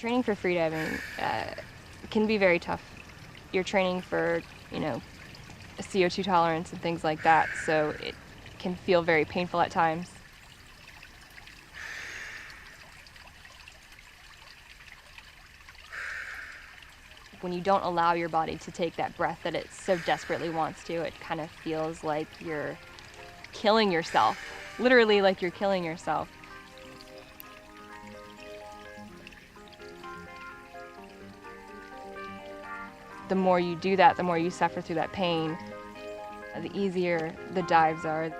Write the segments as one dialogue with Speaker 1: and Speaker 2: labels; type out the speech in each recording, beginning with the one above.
Speaker 1: Training for freediving can be very tough. You're training for, a CO2 tolerance and things like that, so it can feel very painful at times. When you don't allow your body to take that breath that it so desperately wants to, it kind of feels like you're killing yourself. Literally like you're killing yourself. The more you do that, the more you suffer through that pain, the easier the dives are.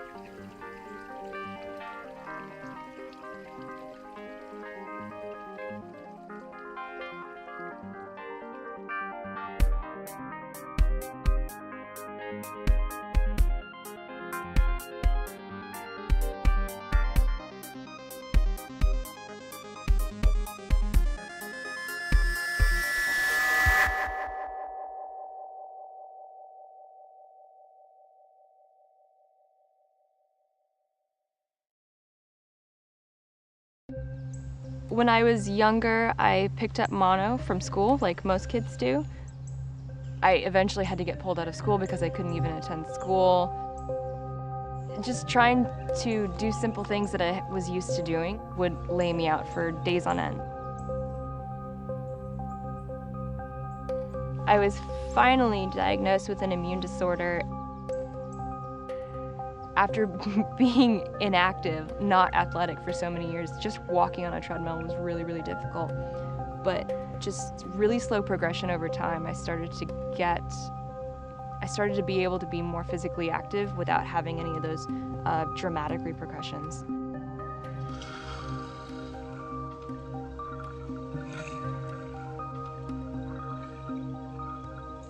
Speaker 1: When I was younger, I picked up mono from school, like most kids do. I eventually had to get pulled out of school because I couldn't even attend school. Just trying to do simple things that I was used to doing would lay me out for days on end. I was finally diagnosed with an immune disorder. After being inactive, not athletic for so many years, just walking on a treadmill was really, really difficult. But just really slow progression over time, I started to be able to be more physically active without having any of those dramatic repercussions.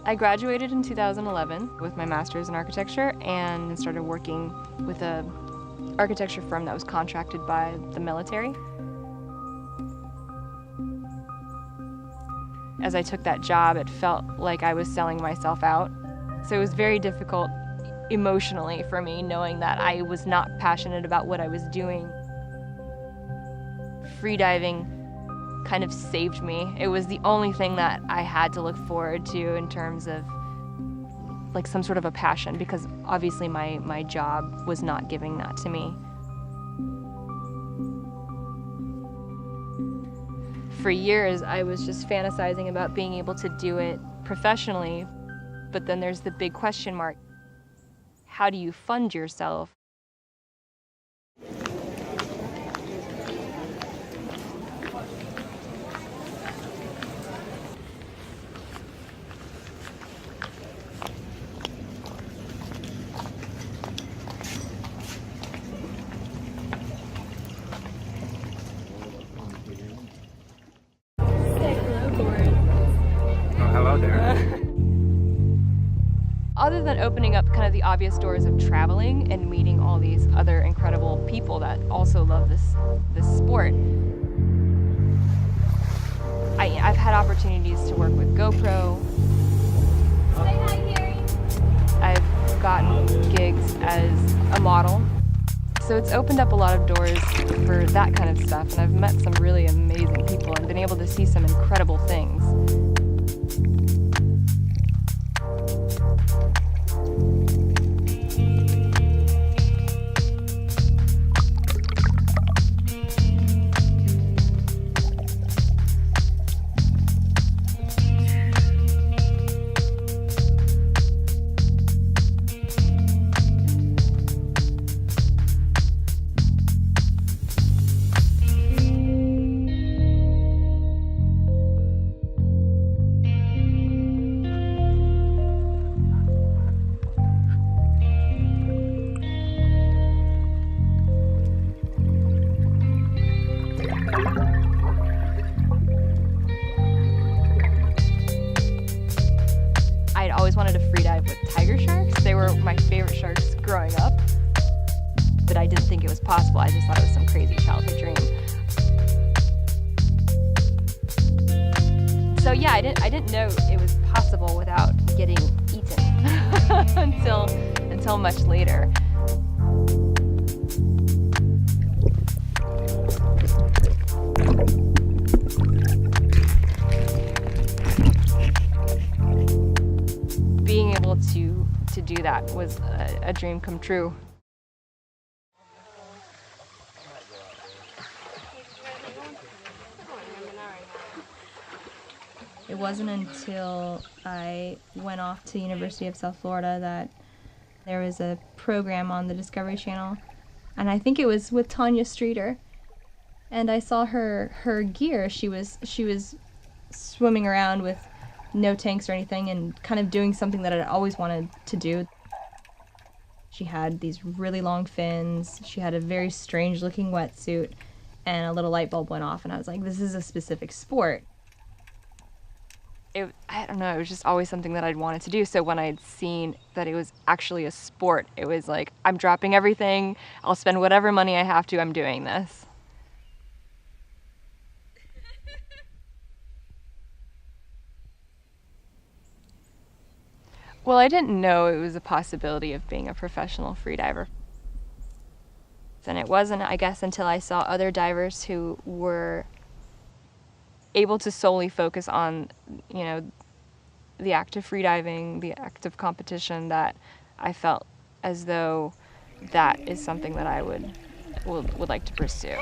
Speaker 1: I graduated in 2011 with my master's in architecture and started working with an architecture firm that was contracted by the military. As I took that job, it felt like I was selling myself out. So it was very difficult emotionally for me, knowing that I was not passionate about what I was doing. Freediving kind of saved me. It was the only thing that I had to look forward to in terms of like some sort of a passion, because obviously my job was not giving that to me. For years, I was just fantasizing about being able to do it professionally, but then there's the big question mark. How do you fund yourself?
Speaker 2: Hello there.
Speaker 1: Other than opening up kind of the obvious doors of traveling and meeting all these other incredible people that also love this sport, I've had opportunities to work with GoPro.
Speaker 3: Say hi, Kerry.
Speaker 1: I've gotten gigs as a model. So it's opened up a lot of doors for that kind of stuff, and I've met some really amazing people and been able to see some incredible things. I'd always wanted to freedive with tiger sharks. They were my favorite sharks growing up, but I didn't think it was possible. I just thought it was some crazy childhood dream. So yeah, I didn't know it was possible without getting eaten until much later. to do that was a dream come true. It wasn't until I went off to University of South Florida that there was a program on the Discovery Channel, and I think it was with Tanya Streeter, and I saw her gear. She was swimming around with no tanks or anything and kind of doing something that I'd always wanted to do. She had these really long fins, she had a very strange looking wetsuit, and a little light bulb went off, and I was like, this is a specific sport. I don't know, it was just always something that I'd wanted to do. So when I'd seen that it was actually a sport, it was like, I'm dropping everything, I'll spend whatever money I have to, I'm doing this. Well, I didn't know it was a possibility of being a professional freediver. And it wasn't, I guess, until I saw other divers who were able to solely focus on, you know, the act of freediving, the act of competition, that I felt as though that is something that I would like to pursue.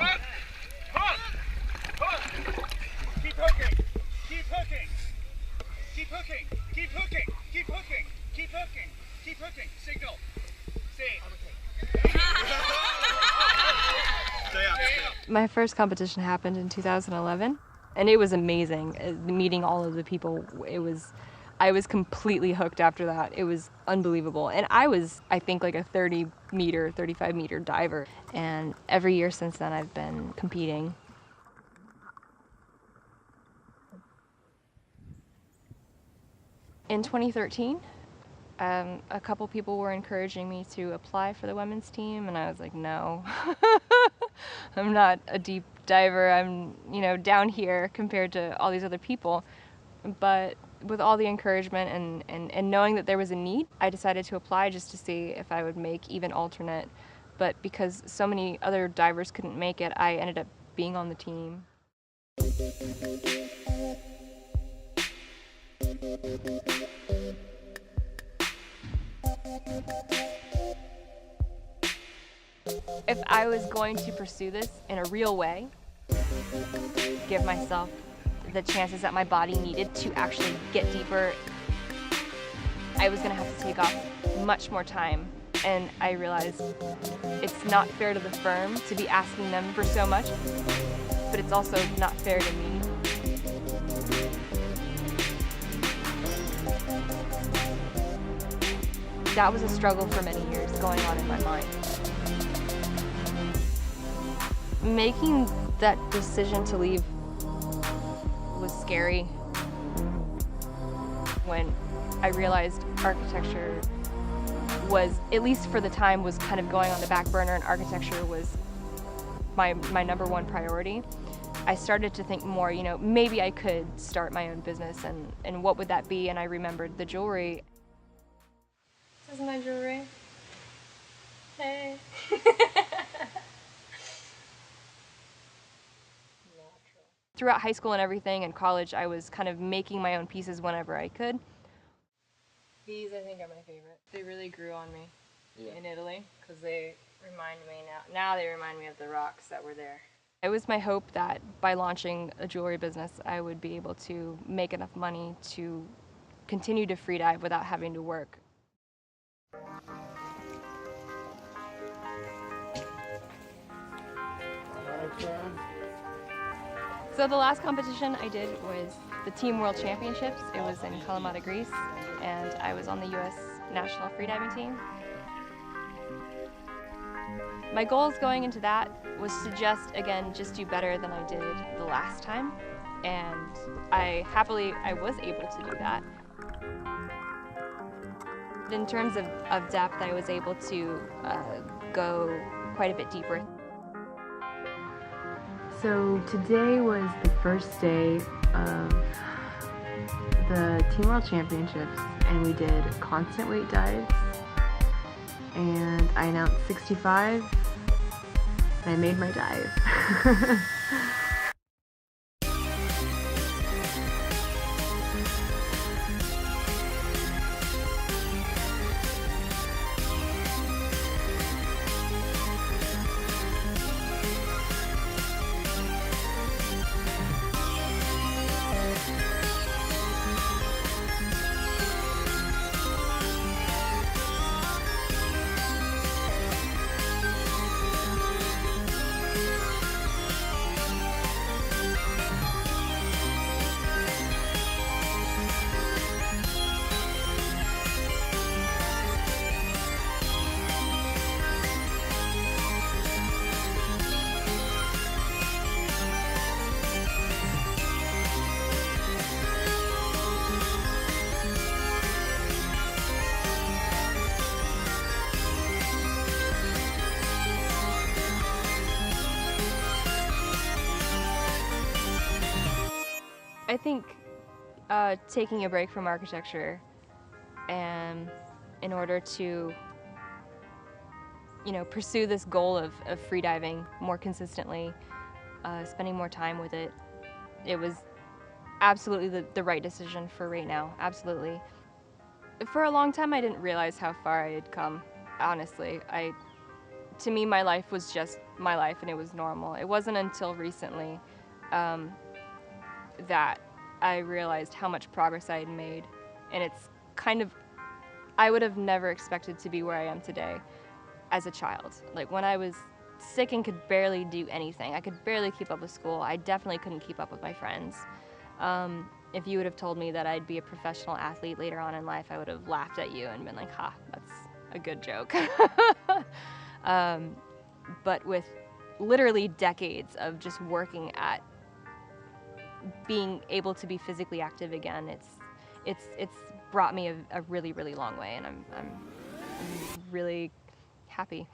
Speaker 2: Keep hooking! Keep hooking! Keep hooking! Keep hooking! Keep hooking! Keep hooking! Keep hooking! Signal! Stay up!
Speaker 1: My first competition happened in 2011, and it was amazing. Meeting all of the people, I was completely hooked after that. It was unbelievable. And I was, I think, like a 35 meter diver. And every year since then, I've been competing. In 2013, a couple people were encouraging me to apply for the women's team, and I was like, no. I'm not a deep diver. I'm, you know, down here compared to all these other people. But with all the encouragement and knowing that there was a need, I decided to apply just to see if I would make even alternate. But because so many other divers couldn't make it, I ended up being on the team. If I was going to pursue this in a real way, give myself the chances that my body needed to actually get deeper, I was gonna have to take off much more time. And I realized it's not fair to the firm to be asking them for so much, but it's also not fair to me. That was a struggle for many years going on in my mind. Making that decision to leave was scary. When I realized architecture was, at least for the time, was kind of going on the back burner, and architecture was my number one priority, I started to think more, you know, maybe I could start my own business, and what would that be? And I remembered the jewelry. This is my jewelry. Hey. Throughout high school and everything and college, I was kind of making my own pieces whenever I could. These, I think, are my favorite. They really grew on me in Italy because they remind me now they remind me of the rocks that were there. It was my hope that by launching a jewelry business, I would be able to make enough money to continue to freedive without having to work. So the last competition I did was the Team World Championships. It was in Kalamata, Greece, and I was on the U.S. national freediving team. My goals going into that was to just do better than I did the last time, and I was able to do that. In terms of depth, I was able to go quite a bit deeper.
Speaker 4: So today was the first day of the Team World Championships, and we did constant weight dives, and I announced 65, and I made my dive.
Speaker 1: I think taking a break from architecture and in order to, pursue this goal of freediving more consistently, spending more time with it, it was absolutely the right decision for right now, absolutely. For a long time, I didn't realize how far I had come, honestly. To me, my life was just my life and it was normal. It wasn't until recently that I realized how much progress I had made. And it's I would have never expected to be where I am today as a child. Like when I was sick and could barely do anything, I could barely keep up with school. I definitely couldn't keep up with my friends. If you would have told me that I'd be a professional athlete later on in life, I would have laughed at you and been like, ha, that's a good joke. But with literally decades of just working at being able to be physically active again, it's brought me a really, really long way, and I'm really happy.